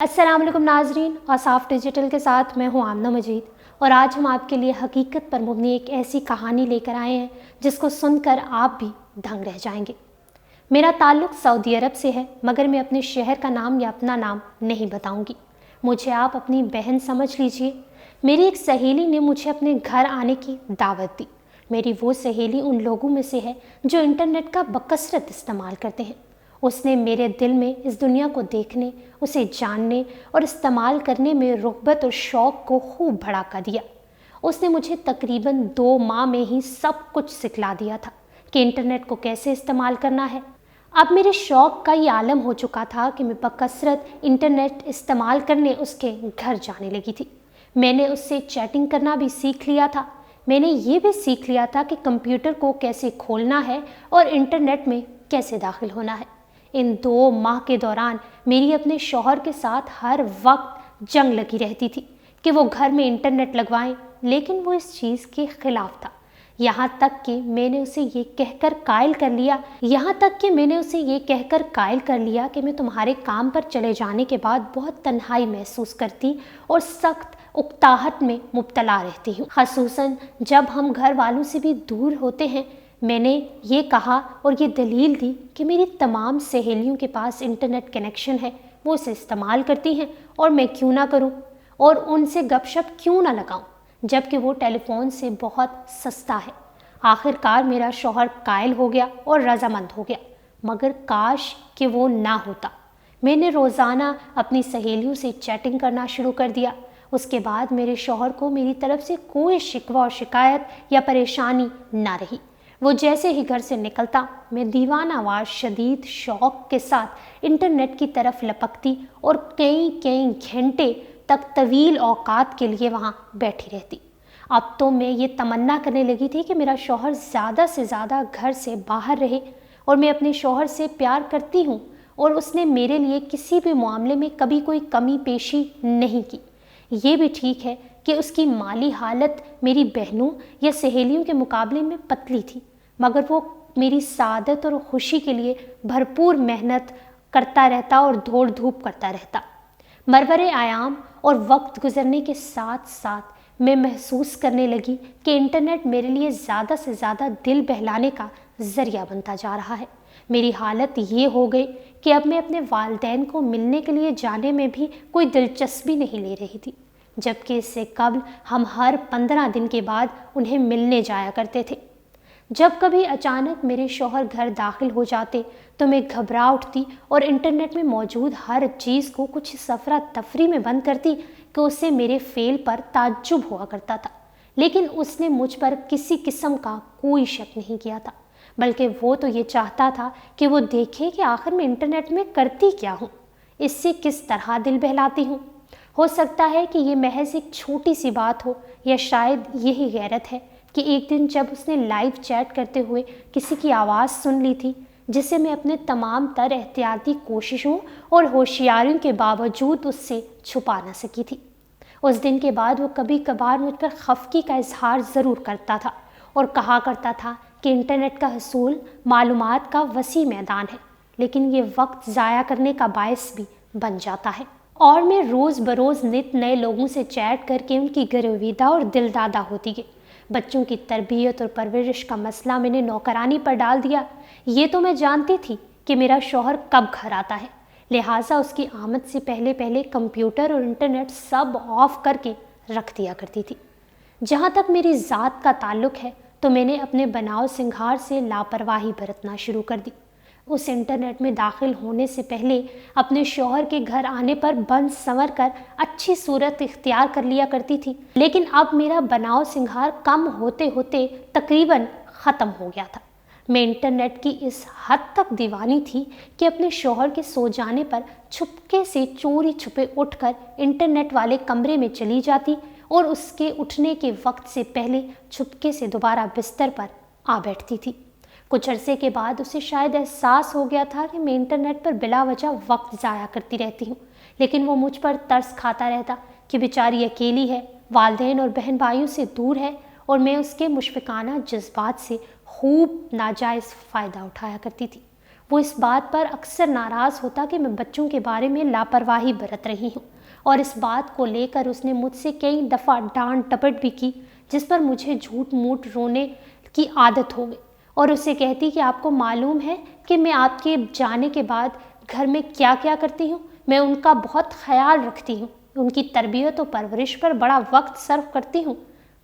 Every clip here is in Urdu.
السلام علیکم ناظرین، آصاف ڈیجیٹل کے ساتھ میں ہوں آمنہ مجید، اور آج ہم آپ کے لیے حقیقت پر مبنی ایک ایسی کہانی لے کر آئے ہیں جس کو سن کر آپ بھی دنگ رہ جائیں گے۔ میرا تعلق سعودی عرب سے ہے، مگر میں اپنے شہر کا نام یا اپنا نام نہیں بتاؤں گی۔ مجھے آپ اپنی بہن سمجھ لیجئے۔ میری ایک سہیلی نے مجھے اپنے گھر آنے کی دعوت دی۔ میری وہ سہیلی ان لوگوں میں سے ہے جو انٹرنیٹ کا بکثرت استعمال کرتے ہیں۔ اس نے میرے دل میں اس دنیا کو دیکھنے، اسے جاننے اور استعمال کرنے میں رغبت اور شوق کو خوب بڑھا دیا۔ اس نے مجھے تقریباً 2 ماہ میں ہی سب کچھ سکھلا دیا تھا کہ انٹرنیٹ کو کیسے استعمال کرنا ہے۔ اب میرے شوق کا یہ عالم ہو چکا تھا کہ میں بکثرت انٹرنیٹ استعمال کرنے اس کے گھر جانے لگی تھی۔ میں نے اس سے چیٹنگ کرنا بھی سیکھ لیا تھا۔ میں نے یہ بھی سیکھ لیا تھا کہ کمپیوٹر کو کیسے کھولنا ہے اور انٹرنیٹ میں کیسے داخل ہونا ہے۔ ان 2 ماہ کے دوران میری اپنے شوہر کے ساتھ ہر وقت جنگ لگی رہتی تھی کہ وہ گھر میں انٹرنیٹ لگوائیں، لیکن وہ اس چیز کے خلاف تھا۔ یہاں تک کہ میں نے اسے یہ کہہ کر قائل کر لیا کہ میں تمہارے کام پر چلے جانے کے بعد بہت تنہائی محسوس کرتی اور سخت اکتاہٹ میں مبتلا رہتی ہوں، خصوصاً جب ہم گھر والوں سے بھی دور ہوتے ہیں۔ میں نے یہ کہا اور یہ دلیل دی کہ میری تمام سہیلیوں کے پاس انٹرنیٹ کنیکشن ہے، وہ اسے استعمال کرتی ہیں اور میں کیوں نہ کروں، اور ان سے گپ شپ کیوں نہ لگاؤں جبکہ وہ ٹیلی فون سے بہت سستا ہے۔ آخر کار میرا شوہر قائل ہو گیا اور رضامند ہو گیا، مگر کاش کہ وہ نہ ہوتا۔ میں نے روزانہ اپنی سہیلیوں سے چیٹنگ کرنا شروع کر دیا۔ اس کے بعد میرے شوہر کو میری طرف سے کوئی شکوہ اور شکایت یا پریشانی نہ رہی۔ وہ جیسے ہی گھر سے نکلتا، میں دیوانہ وار شدید شوق کے ساتھ انٹرنیٹ کی طرف لپکتی اور کئی گھنٹے تک طویل اوقات کے لیے وہاں بیٹھی رہتی۔ اب تو میں یہ تمنا کرنے لگی تھی کہ میرا شوہر زیادہ سے زیادہ گھر سے باہر رہے، اور میں اپنے شوہر سے پیار کرتی ہوں اور اس نے میرے لیے کسی بھی معاملے میں کبھی کوئی کمی پیشی نہیں کی۔ یہ بھی ٹھیک ہے کہ اس کی مالی حالت میری بہنوں یا سہیلیوں کے مقابلے میں پتلی تھی، مگر وہ میری سعادت اور خوشی کے لیے بھرپور محنت کرتا رہتا اور دوڑ دھوپ کرتا رہتا۔ مرور ایام اور وقت گزرنے کے ساتھ ساتھ میں محسوس کرنے لگی کہ انٹرنیٹ میرے لیے زیادہ سے زیادہ دل بہلانے کا ذریعہ بنتا جا رہا ہے۔ میری حالت یہ ہو گئی کہ اب میں اپنے والدین کو ملنے کے لیے جانے میں بھی کوئی دلچسپی نہیں لے رہی تھی، جبکہ اس سے قبل ہم ہر 15 دن کے بعد انہیں ملنے جایا کرتے تھے۔ جب کبھی اچانک میرے شوہر گھر داخل ہو جاتے تو میں گھبرا اٹھتی اور انٹرنیٹ میں موجود ہر چیز کو کچھ افراتفری میں بند کرتی کہ اسے میرے فعل پر تعجب ہوا کرتا تھا، لیکن اس نے مجھ پر کسی قسم کا کوئی شک نہیں کیا تھا، بلکہ وہ تو یہ چاہتا تھا کہ وہ دیکھے کہ آخر میں انٹرنیٹ میں کرتی کیا ہوں، اس سے کس طرح دل بہلاتی ہوں۔ ہو سکتا ہے کہ یہ محض ایک چھوٹی سی بات ہو، یا شاید یہی غیرت ہے کہ ایک دن جب اس نے لائیو چیٹ کرتے ہوئے کسی کی آواز سن لی تھی جسے میں اپنے تمام تر احتیاطی کوششوں اور ہوشیاریوں کے باوجود اس سے چھپا نہ سکی تھی۔ اس دن کے بعد وہ کبھی کبھار مجھ پر خفگی کا اظہار ضرور کرتا تھا اور کہا کرتا تھا کہ انٹرنیٹ کا حصول معلومات کا وسیع میدان ہے، لیکن یہ وقت ضائع کرنے کا باعث بھی بن جاتا ہے، اور میں روز بروز نت نئے لوگوں سے چیٹ کر کے ان کی گرویدہ اور دل دادہ ہوتی گئی۔ بچوں کی تربیت اور پرورش کا مسئلہ میں نے نوکرانی پر ڈال دیا۔ یہ تو میں جانتی تھی کہ میرا شوہر کب گھر آتا ہے، لہٰذا اس کی آمد سے پہلے کمپیوٹر اور انٹرنیٹ سب آف کر کے رکھ دیا کرتی تھی۔ جہاں تک میری ذات کا تعلق ہے تو میں نے اپنے بناؤ سنگھار سے لاپرواہی برتنا شروع کر دی۔ اس انٹرنیٹ میں داخل ہونے سے پہلے اپنے شوہر کے گھر آنے پر بن سنور کر اچھی صورت اختیار کر لیا کرتی تھی، لیکن اب میرا بناؤ سنگھار کم ہوتے ہوتے تقریباً ختم ہو گیا تھا۔ میں انٹرنیٹ کی اس حد تک دیوانی تھی کہ اپنے شوہر کے سو جانے پر چھپکے سے چوری چھپے اٹھ کر انٹرنیٹ والے کمرے میں چلی جاتی اور اس کے اٹھنے کے وقت سے پہلے چھپکے سے دوبارہ بستر پر آ بیٹھتی تھی۔ کچھ عرصے کے بعد اسے شاید احساس ہو گیا تھا کہ میں انٹرنیٹ پر بلا وجہ وقت ضائع کرتی رہتی ہوں، لیکن وہ مجھ پر ترس کھاتا رہتا کہ بیچاری اکیلی ہے، والدین اور بہن بھائیوں سے دور ہے، اور میں اس کے مشفقانہ جذبات سے خوب ناجائز فائدہ اٹھایا کرتی تھی۔ وہ اس بات پر اکثر ناراض ہوتا کہ میں بچوں کے بارے میں لاپرواہی برت رہی ہوں، اور اس بات کو لے کر اس نے مجھ سے کئی دفعہ ڈانٹ ڈپٹ بھی کی، جس پر مجھے جھوٹ موٹ رونے کی عادت ہو گئی، اور اسے کہتی کہ آپ کو معلوم ہے کہ میں آپ کے جانے کے بعد گھر میں کیا کیا کرتی ہوں؟ میں ان کا بہت خیال رکھتی ہوں، ان کی تربیت و پرورش پر بڑا وقت صرف کرتی ہوں،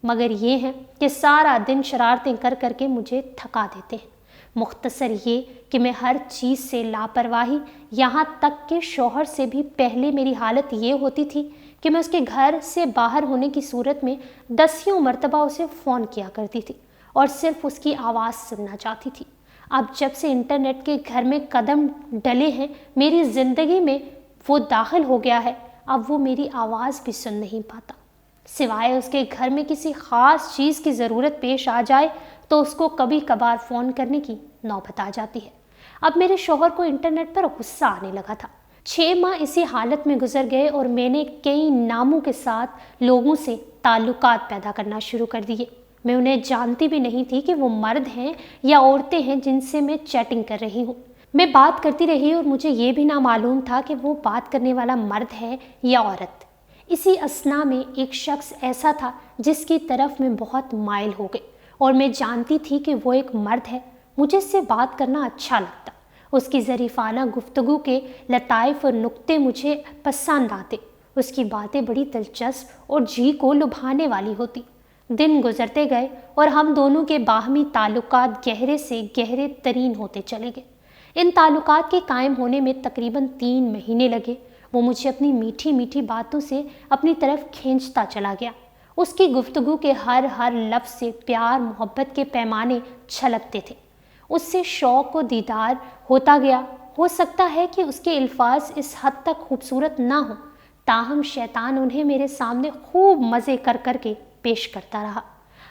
مگر یہ ہے کہ سارا دن شرارتیں کر کر کے مجھے تھکا دیتے ہیں۔ مختصر یہ کہ میں ہر چیز سے لاپرواہی، یہاں تک کہ شوہر سے بھی پہلے میری حالت یہ ہوتی تھی کہ میں اس کے گھر سے باہر ہونے کی صورت میں دسیوں مرتبہ اسے فون کیا کرتی تھی اور صرف اس کی آواز سننا چاہتی تھی۔ اب جب سے انٹرنیٹ کے گھر میں قدم ڈلے ہیں، میری زندگی میں وہ داخل ہو گیا ہے، اب وہ میری آواز بھی سن نہیں پاتا، سوائے اس کے گھر میں کسی خاص چیز کی ضرورت پیش آ جائے تو اس کو کبھی کبھار فون کرنے کی نوبت آ جاتی ہے۔ اب میرے شوہر کو انٹرنیٹ پر غصہ آنے لگا تھا۔ 6 ماہ اسی حالت میں گزر گئے اور میں نے کئی ناموں کے ساتھ لوگوں سے تعلقات پیدا کرنا شروع کر دیے۔ میں انہیں جانتی بھی نہیں تھی کہ وہ مرد ہیں یا عورتیں ہیں جن سے میں چیٹنگ کر رہی ہوں۔ میں بات کرتی رہی اور مجھے یہ بھی نہ معلوم تھا کہ وہ بات کرنے والا مرد ہے یا عورت۔ اسی اثنا میں ایک شخص ایسا تھا جس کی طرف میں بہت مائل ہو گئی، اور میں جانتی تھی کہ وہ ایک مرد ہے۔ مجھے اس سے بات کرنا اچھا لگتا، اس کی ظریفانہ گفتگو کے لطائف اور نکتے مجھے پسند آتے، اس کی باتیں بڑی دلچسپ اور جی کو لبھانے والی ہوتی۔ دن گزرتے گئے اور ہم دونوں کے باہمی تعلقات گہرے سے گہرے ترین ہوتے چلے گئے۔ ان تعلقات کے قائم ہونے میں تقریباً 3 مہینے لگے۔ وہ مجھے اپنی میٹھی میٹھی باتوں سے اپنی طرف کھینچتا چلا گیا۔ اس کی گفتگو کے ہر لفظ سے پیار محبت کے پیمانے چھلکتے تھے۔ اس سے شوق و دیدار ہوتا گیا۔ ہو سکتا ہے کہ اس کے الفاظ اس حد تک خوبصورت نہ ہوں، تاہم شیطان انہیں میرے سامنے خوب مزے کر کر کے پیش کرتا رہا۔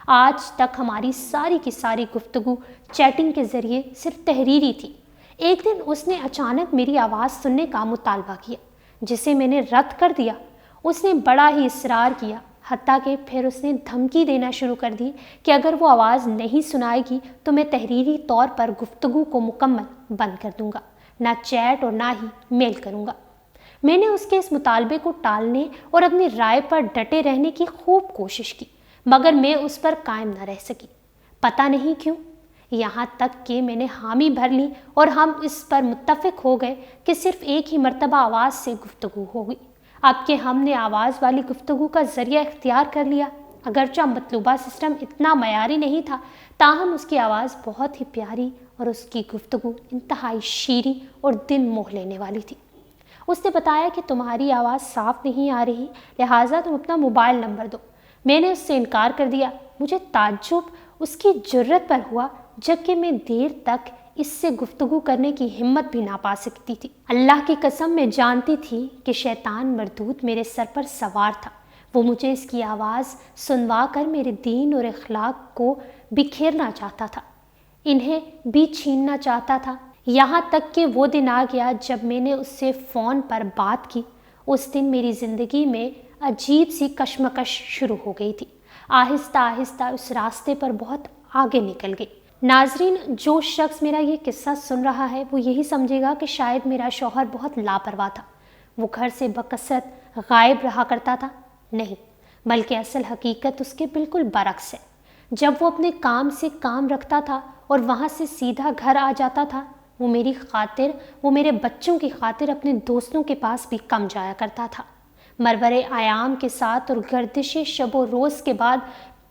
آج تک ہماری ساری کی ساری گفتگو چیٹنگ کے ذریعے صرف تحریری تھی۔ ایک دن اس نے اچانک میری آواز سننے کا مطالبہ کیا، جسے میں نے رد کر دیا۔ اس نے بڑا ہی اصرار کیا، حتیٰ کہ پھر اس نے دھمکی دینا شروع کر دی کہ اگر وہ آواز نہیں سنائے گی تو میں تحریری طور پر گفتگو کو مکمل بند کر دوں گا، نہ چیٹ اور نہ ہی میل کروں گا۔ میں نے اس کے اس مطالبے کو ٹالنے اور اپنی رائے پر ڈٹے رہنے کی خوب کوشش کی، مگر میں اس پر قائم نہ رہ سکی، پتہ نہیں کیوں، یہاں تک کہ میں نے حامی بھر لی اور ہم اس پر متفق ہو گئے کہ صرف ایک ہی مرتبہ آواز سے گفتگو ہوگی۔ اب کہ ہم نے آواز والی گفتگو کا ذریعہ اختیار کر لیا، اگرچہ مطلوبہ سسٹم اتنا معیاری نہیں تھا، تاہم اس کی آواز بہت ہی پیاری اور اس کی گفتگو انتہائی شیریں اور دل موہ لینے والی تھی۔ اس نے بتایا کہ تمہاری آواز صاف نہیں آ رہی، لہٰذا تم اپنا موبائل نمبر دو۔ میں نے اس سے انکار کر دیا۔ مجھے تعجب اس کی جرت پر ہوا، جبکہ میں دیر تک اس سے گفتگو کرنے کی ہمت بھی نہ پا سکتی تھی۔ اللہ کی قسم میں جانتی تھی کہ شیطان مردود میرے سر پر سوار تھا۔ وہ مجھے اس کی آواز سنوا کر میرے دین اور اخلاق کو بکھیرنا چاہتا تھا، انہیں بھی چھیننا چاہتا تھا۔ یہاں تک کہ وہ دن آ گیا جب میں نے اس سے فون پر بات کی۔ اس دن میری زندگی میں عجیب سی کشمکش شروع ہو گئی تھی۔ آہستہ آہستہ اس راستے پر بہت آگے نکل گئی۔ ناظرین، جو شخص میرا یہ قصہ سن رہا ہے وہ یہی سمجھے گا کہ شاید میرا شوہر بہت لاپرواہ تھا، وہ گھر سے بکثرت غائب رہا کرتا تھا۔ نہیں، بلکہ اصل حقیقت اس کے بالکل برعکس ہے۔ جب وہ اپنے کام سے کام رکھتا تھا اور وہاں سے سیدھا گھر آ جاتا تھا، وہ میری خاطر، وہ میرے بچوں کی خاطر اپنے دوستوں کے پاس بھی کم جایا کرتا تھا۔ مرور ایام کے ساتھ اور گردش شب و روز کے بعد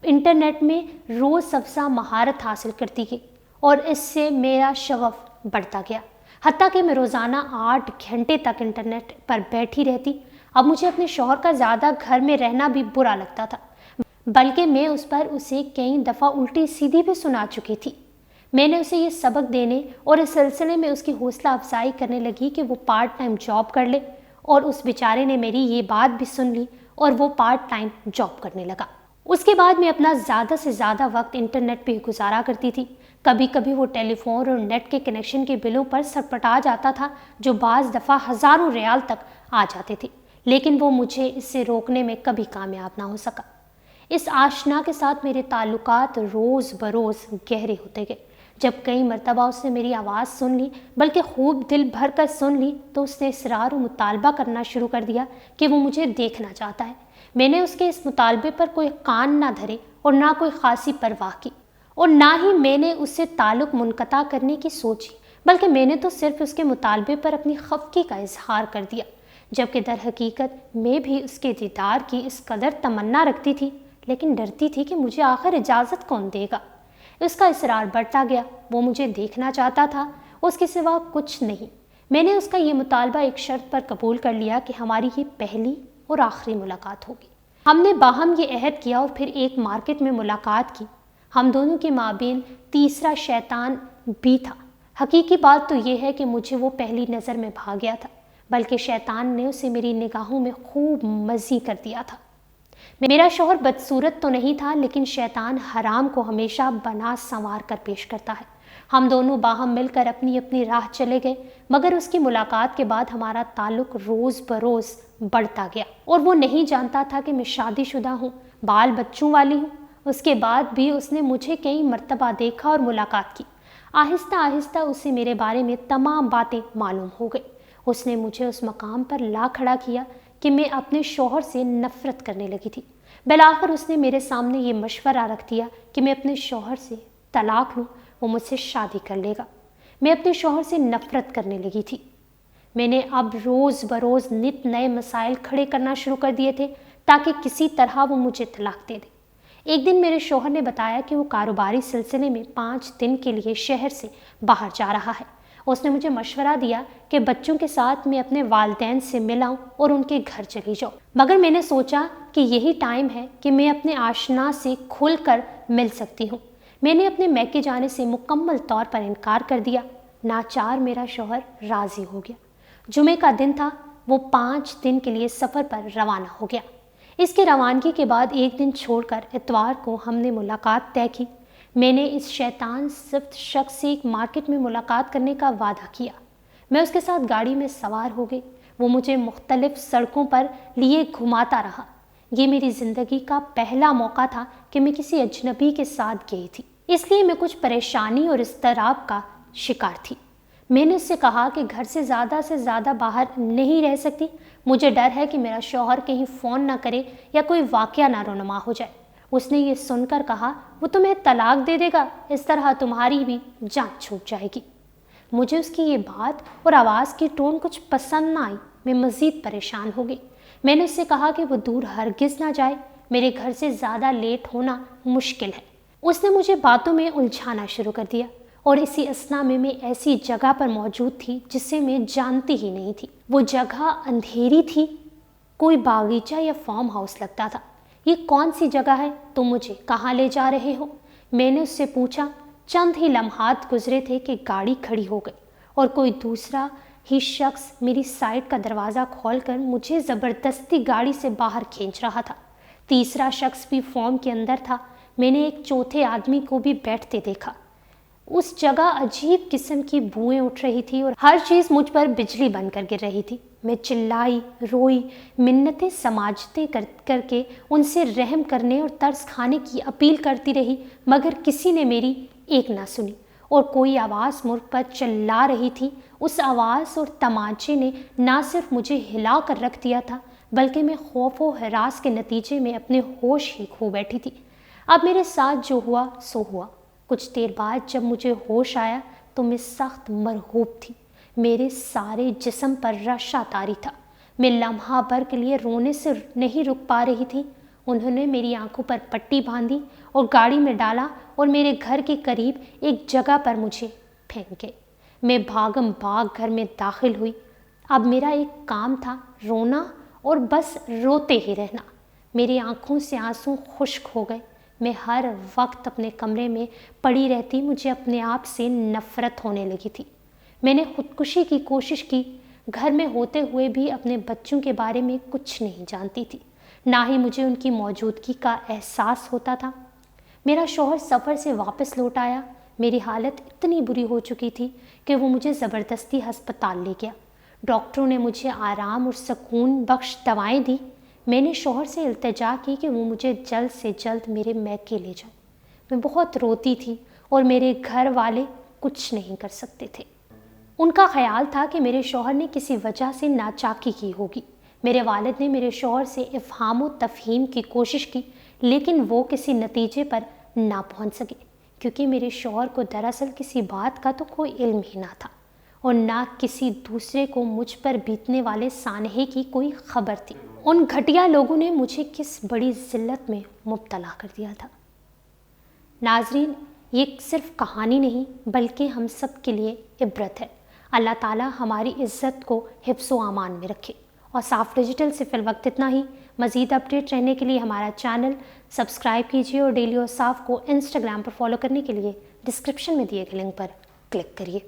انٹرنیٹ میں روز افزا مہارت حاصل کرتی گئی اور اس سے میرا شغف بڑھتا گیا، حتیٰ کہ میں روزانہ 8 گھنٹے تک انٹرنیٹ پر بیٹھی رہتی۔ اب مجھے اپنے شوہر کا زیادہ گھر میں رہنا بھی برا لگتا تھا، بلکہ میں اس پر اسے کئی دفعہ الٹی سیدھی بھی سنا چکی تھی۔ میں نے اسے یہ سبق دینے اور اس سلسلے میں اس کی حوصلہ افزائی کرنے لگی کہ وہ پارٹ ٹائم جاب کر لے، اور اس بیچارے نے میری یہ بات بھی سن لی اور وہ پارٹ ٹائم جاب کرنے لگا۔ اس کے بعد میں اپنا زیادہ سے زیادہ وقت انٹرنیٹ پہ گزارا کرتی تھی۔ کبھی کبھی وہ ٹیلی فون اور نیٹ کے کنیکشن کے بلوں پر سرپٹا جاتا تھا، جو بعض دفعہ ہزاروں ریال تک آ جاتے تھے، لیکن وہ مجھے اس سے روکنے میں کبھی کامیاب نہ ہو سکا۔ اس آشنا کے ساتھ میرے تعلقات روز بروز گہرے ہوتے گئے۔ جب کئی مرتبہ اس نے میری آواز سن لی بلکہ خوب دل بھر کر سن لی تو اس نے اصرار و مطالبہ کرنا شروع کر دیا کہ وہ مجھے دیکھنا چاہتا ہے۔ میں نے اس کے اس مطالبے پر کوئی کان نہ دھرے اور نہ کوئی خاصی پرواہ کی، اور نہ ہی میں نے اس سے تعلق منقطع کرنے کی سوچی، بلکہ میں نے تو صرف اس کے مطالبے پر اپنی خفگی کا اظہار کر دیا، جبکہ در حقیقت میں بھی اس کے دیدار کی اس قدر تمنا رکھتی تھی، لیکن ڈرتی تھی کہ مجھے آخر اجازت کون دے گا۔ اس کا اصرار بڑھتا گیا، وہ مجھے دیکھنا چاہتا تھا، اس کے سوا کچھ نہیں۔ میں نے اس کا یہ مطالبہ ایک شرط پر قبول کر لیا کہ ہماری یہ پہلی اور آخری ملاقات ہوگی۔ ہم نے باہم یہ عہد کیا اور پھر ایک مارکیٹ میں ملاقات کی۔ ہم دونوں کے مابین تیسرا شیطان بھی تھا۔ حقیقی بات تو یہ ہے کہ مجھے وہ پہلی نظر میں بھا گیا تھا، بلکہ شیطان نے اسے میری نگاہوں میں خوب مزی کر دیا تھا۔ میرا شوہر بدصورت تو نہیں تھا، لیکن شیطان حرام کو ہمیشہ بنا سنوار کر پیش کرتا ہے۔ ہم دونوں باہم مل کر اپنی اپنی راہ چلے گئے، مگر اس کی ملاقات کے بعد ہمارا تعلق روز بروز بڑھتا گیا، اور وہ نہیں جانتا تھا کہ میں شادی شدہ ہوں، بال بچوں والی ہوں۔ اس کے بعد بھی اس نے مجھے کئی مرتبہ دیکھا اور ملاقات کی۔ آہستہ آہستہ اسے میرے بارے میں تمام باتیں معلوم ہو گئی۔ اس نے مجھے اس مقام پر لا کھڑا کیا کہ میں اپنے شوہر سے نفرت کرنے لگی تھی۔ بالآخر اس نے میرے سامنے یہ مشورہ رکھ دیا کہ میں اپنے شوہر سے طلاق لوں، وہ مجھ سے شادی کر لے گا۔ میں اپنے شوہر سے نفرت کرنے لگی تھی۔ میں نے اب روز بروز نت نئے مسائل کھڑے کرنا شروع کر دیے تھے تاکہ کسی طرح وہ مجھے طلاق دے دے۔ ایک دن میرے شوہر نے بتایا کہ وہ کاروباری سلسلے میں 5 دن کے لیے شہر سے باہر جا رہا ہے۔ اس نے مجھے مشورہ دیا کہ بچوں کے ساتھ میں اپنے والدین سے ملاؤں اور ان کے گھر چلی جاؤں، مگر میں نے سوچا کہ یہی ٹائم ہے کہ میں اپنے آشنا سے کھل کر مل سکتی ہوں۔ میں نے اپنے میکے جانے سے مکمل طور پر انکار کر دیا۔ ناچار میرا شوہر راضی ہو گیا۔ جمعے کا دن تھا، وہ 5 دن کے لیے سفر پر روانہ ہو گیا۔ اس کی روانگی کے بعد ایک دن چھوڑ کر اتوار کو ہم نے ملاقات طے کی۔ میں نے اس شیطان صفت شخص سے ایک مارکیٹ میں ملاقات کرنے کا وعدہ کیا۔ میں اس کے ساتھ گاڑی میں سوار ہو گئی۔ وہ مجھے مختلف سڑکوں پر لیے گھماتا رہا۔ یہ میری زندگی کا پہلا موقع تھا کہ میں کسی اجنبی کے ساتھ گئی تھی، اس لیے میں کچھ پریشانی اور اضطراب کا شکار تھی۔ میں نے اس سے کہا کہ گھر سے زیادہ باہر نہیں رہ سکتی۔ مجھے ڈر ہے کہ میرا شوہر کہیں فون نہ کرے یا کوئی واقعہ نہ رونما ہو جائے۔ اس نے یہ سن کر کہا، وہ تمہیں طلاق دے دے گا، اس طرح تمہاری بھی جان چھوٹ جائے گی۔ مجھے اس کی یہ بات اور آواز کی ٹون کچھ پسند نہ آئی۔ میں مزید پریشان ہو گئی۔ میں نے اس سے کہا کہ وہ دور ہرگز نہ جائے، میرے گھر سے زیادہ لیٹ ہونا مشکل ہے۔ اس نے مجھے باتوں میں الجھانا شروع کر دیا، اور اسی اثنا میں ایسی جگہ پر موجود تھی جسے میں جانتی ہی نہیں تھی۔ وہ جگہ اندھیری تھی، کوئی باغیچہ یا فارم ہاؤس لگتا تھا۔ یہ کون سی جگہ ہے؟ تم مجھے کہاں لے جا رہے ہو؟ میں نے اس سے پوچھا۔ چند ہی لمحات گزرے تھے کہ گاڑی کھڑی ہو گئی اور کوئی دوسرا ہی شخص میری سائیڈ کا دروازہ کھول کر مجھے زبردستی گاڑی سے باہر کھینچ رہا تھا۔ تیسرا شخص بھی فارم کے اندر تھا۔ میں نے ایک چوتھے آدمی کو بھی بیٹھتے دیکھا۔ اس جگہ عجیب قسم کی بوئیں اٹھ رہی تھی اور ہر چیز مجھ پر بجلی بن کر گر رہی تھی۔ میں چلائی، روئی، منتیں سماجتیں کر کے ان سے رحم کرنے اور ترس کھانے کی اپیل کرتی رہی، مگر کسی نے میری ایک نہ سنی، اور کوئی آواز ملک پر چلا رہی تھی۔ اس آواز اور تماچے نے نہ صرف مجھے ہلا کر رکھ دیا تھا، بلکہ میں خوف و ہراس کے نتیجے میں اپنے ہوش ہی کھو بیٹھی تھی۔ اب میرے ساتھ جو ہوا سو ہوا۔ کچھ دیر بعد جب مجھے ہوش آیا تو میں سخت مرعوب تھی۔ میرے سارے جسم پر رشا طاری تھا۔ میں لمحہ بھر کے لیے رونے سے نہیں رک پا رہی تھی۔ انہوں نے میری آنکھوں پر پٹی باندھی اور گاڑی میں ڈالا اور میرے گھر کے قریب ایک جگہ پر مجھے پھینک گئے۔ میں بھاگم بھاگ گھر میں داخل ہوئی۔ اب میرا ایک کام تھا، رونا اور بس روتے ہی رہنا۔ میری آنکھوں سے آنسو خشک ہو گئے۔ میں ہر وقت اپنے کمرے میں پڑی رہتی، مجھے اپنے آپ سے نفرت ہونے لگی تھی۔ میں نے خودکشی کی کوشش کی۔ گھر میں ہوتے ہوئے بھی اپنے بچوں کے بارے میں کچھ نہیں جانتی تھی، نہ ہی مجھے ان کی موجودگی کا احساس ہوتا تھا۔ میرا شوہر سفر سے واپس لوٹ آیا۔ میری حالت اتنی بری ہو چکی تھی کہ وہ مجھے زبردستی ہسپتال لے گیا۔ ڈاکٹروں نے مجھے آرام اور سکون بخش دوائیں دی۔ میں نے شوہر سے التجا کی کہ وہ مجھے جلد سے جلد میرے میکے لے جائے۔ میں بہت روتی تھی اور میرے گھر والے کچھ نہیں کر سکتے تھے۔ ان کا خیال تھا کہ میرے شوہر نے کسی وجہ سے ناچاکی کی ہوگی۔ میرے والد نے میرے شوہر سے افہام و تفہیم کی کوشش کی، لیکن وہ کسی نتیجے پر نہ پہنچ سکے، کیونکہ میرے شوہر کو دراصل کسی بات کا تو کوئی علم ہی نہ تھا اور نہ کسی دوسرے کو مجھ پر بیتنے والے سانحے کی کوئی خبر تھی۔ ان گھٹیا لوگوں نے مجھے کس بڑی ذلت میں مبتلا کر دیا تھا۔ ناظرین، یہ صرف کہانی نہیں بلکہ ہم سب کے لیے عبرت ہے۔ اللہ تعالیٰ ہماری عزت کو حفظ و امان میں رکھے۔ اور صاف ڈیجیٹل سے فی الوقت اتنا ہی۔ مزید اپڈیٹ رہنے کے لیے ہمارا چینل سبسکرائب کیجیے اور ڈیلی اور صاف کو انسٹاگرام پر فالو کرنے کے لیے ڈسکرپشن میں دیے گئے لنک پر کلک کریے۔